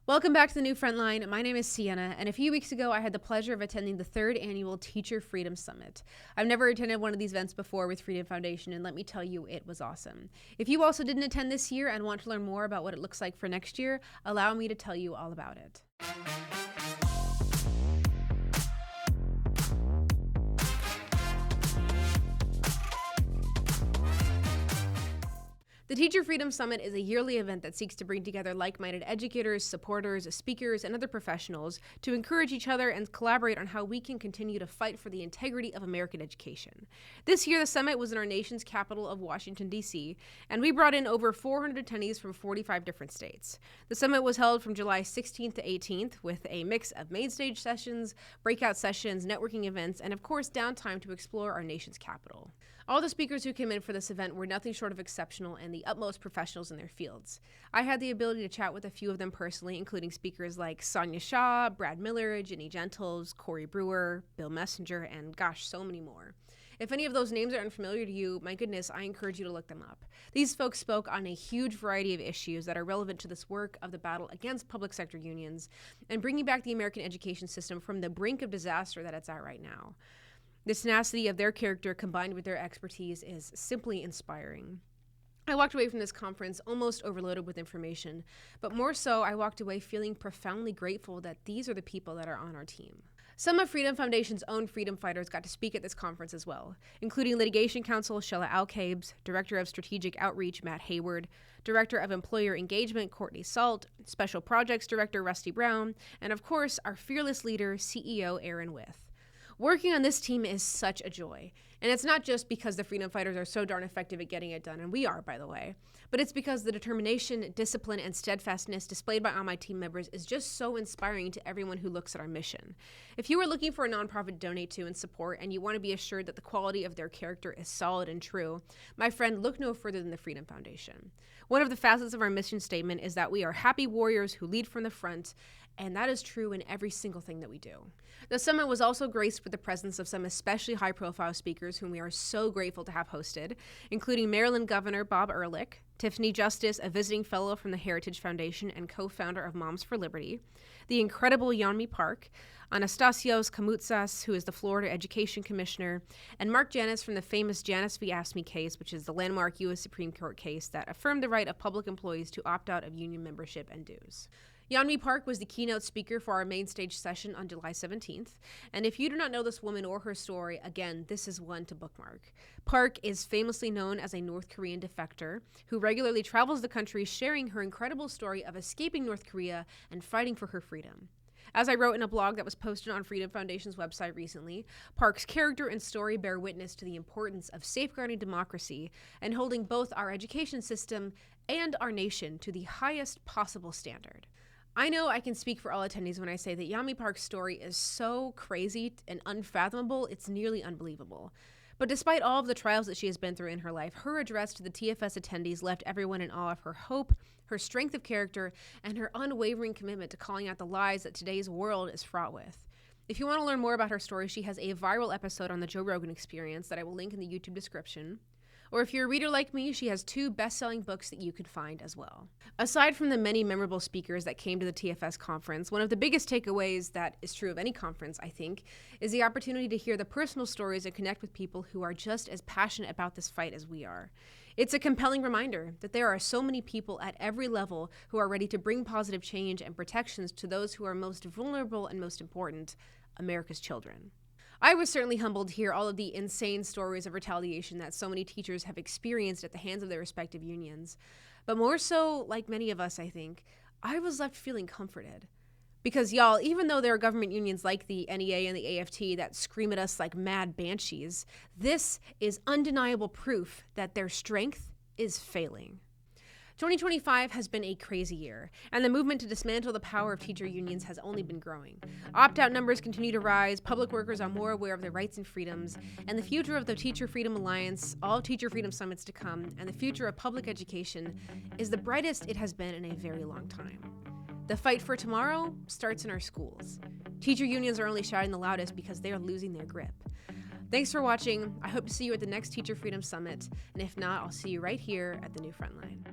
Welcome back to the new Frontline. My name is Siena, and a few weeks ago I had the pleasure of attending the 3rd annual Teacher Freedom Summit. I've never attended one of these events before with Freedom Foundation, and let me tell you, it was awesome. If you also didn't attend this year and want to learn more about what it looks like for next year, allow me to tell you all about it. The Teacher Freedom Summit is a yearly event that seeks to bring together like-minded educators, supporters, speakers, and other professionals to encourage each other and collaborate on how we can continue to fight for the integrity of American education. This year, the summit was in our nation's capital of Washington, D.C., and we brought in over 400 attendees from 45 different states. The summit was held from July 16th to 18th with a mix of Mainstage sessions, breakout sessions, networking events, and of course, downtime to explore our nation's capital. All the speakers who came in for this event were nothing short of exceptional and the utmost professionals in their fields. I had the ability to chat with a few of them personally, including speakers like Sonia Shaw, Brad Miller, Ginny Gentles, Corey Brewer, Bill Messenger, and gosh, so many more. If any of those names are unfamiliar to you, my goodness, I encourage you to look them up. These folks spoke on a huge variety of issues that are relevant to this work of the battle against public sector unions and bringing back the American education system from the brink of disaster that it's at right now. The tenacity of their character combined with their expertise is simply inspiring. I walked away from this conference almost overloaded with information, but more so, I walked away feeling profoundly grateful that these are the people that are on our team. Some of Freedom Foundation's own freedom fighters got to speak at this conference as well, including Litigation Counsel Shella Alcabes, Director of Strategic Outreach Matt Hayward, Director of Employer Engagement Courtney Salt, Special Projects Director Rusty Brown, and of course, our fearless leader, CEO Aaron With. Working on this team is such a joy, and it's not just because the freedom fighters are so darn effective at getting it done, and we are, by the way, but it's because the determination, discipline, and steadfastness displayed by all my team members is just so inspiring to everyone who looks at our mission. If you are looking for a nonprofit to donate to and support, and you want to be assured that the quality of their character is solid and true, my friend, look no further than the Freedom Foundation. One of the facets of our mission statement is that we are happy warriors who lead from the front, and that is true in every single thing that we do. The summit was also graced with the presence of some especially high-profile speakers whom we are so grateful to have hosted, including Maryland Governor Bob Ehrlich, Tiffany Justice, a visiting fellow from the Heritage Foundation and co-founder of Moms for Liberty, the incredible Yeonmi Park, Anastasios Kamoutsas, who is the Florida Education Commissioner, and Mark Janus from the famous Janus v. AFSCME case, which is the landmark U.S. Supreme Court case that affirmed the right of public employees to opt out of union membership and dues. Yeonmi Park was the keynote speaker for our Mainstage session on July 17th, and if you do not know this woman or her story, again, this is one to bookmark. Park is famously known as a North Korean defector who regularly travels the country sharing her incredible story of escaping North Korea and fighting for her freedom. As I wrote in a blog that was posted on Freedom Foundation's website recently, Park's character and story bear witness to the importance of safeguarding democracy and holding both our education system and our nation to the highest possible standard. I know I can speak for all attendees when I say that Yeonmi Park's story is so crazy and unfathomable, it's nearly unbelievable. But despite all of the trials that she has been through in her life, her address to the TFS attendees left everyone in awe of her hope, her strength of character, and her unwavering commitment to calling out the lies that today's world is fraught with. If you want to learn more about her story, she has a viral episode on the Joe Rogan Experience that I will link in the YouTube description. Or if you're a reader like me, she has 2 best-selling books that you can find as well. Aside from the many memorable speakers that came to the TFS conference, one of the biggest takeaways that is true of any conference, I think, is the opportunity to hear the personal stories and connect with people who are just as passionate about this fight as we are. It's a compelling reminder that there are so many people at every level who are ready to bring positive change and protections to those who are most vulnerable and most important, America's children. I was certainly humbled to hear all of the insane stories of retaliation that so many teachers have experienced at the hands of their respective unions. But more so, like many of us, I think, I was left feeling comforted. Because y'all, even though there are government unions like the NEA and the AFT that scream at us like mad banshees, this is undeniable proof that their strength is failing. 2025 has been a crazy year, and the movement to dismantle the power of teacher unions has only been growing. Opt-out numbers continue to rise, public workers are more aware of their rights and freedoms, and the future of the Teacher Freedom Alliance, all Teacher Freedom Summits to come, and the future of public education is the brightest it has been in a very long time. The fight for tomorrow starts in our schools. Teacher unions are only shouting the loudest because they are losing their grip. Thanks for watching. I hope to see you at the next Teacher Freedom Summit, and if not, I'll see you right here at the new Frontline.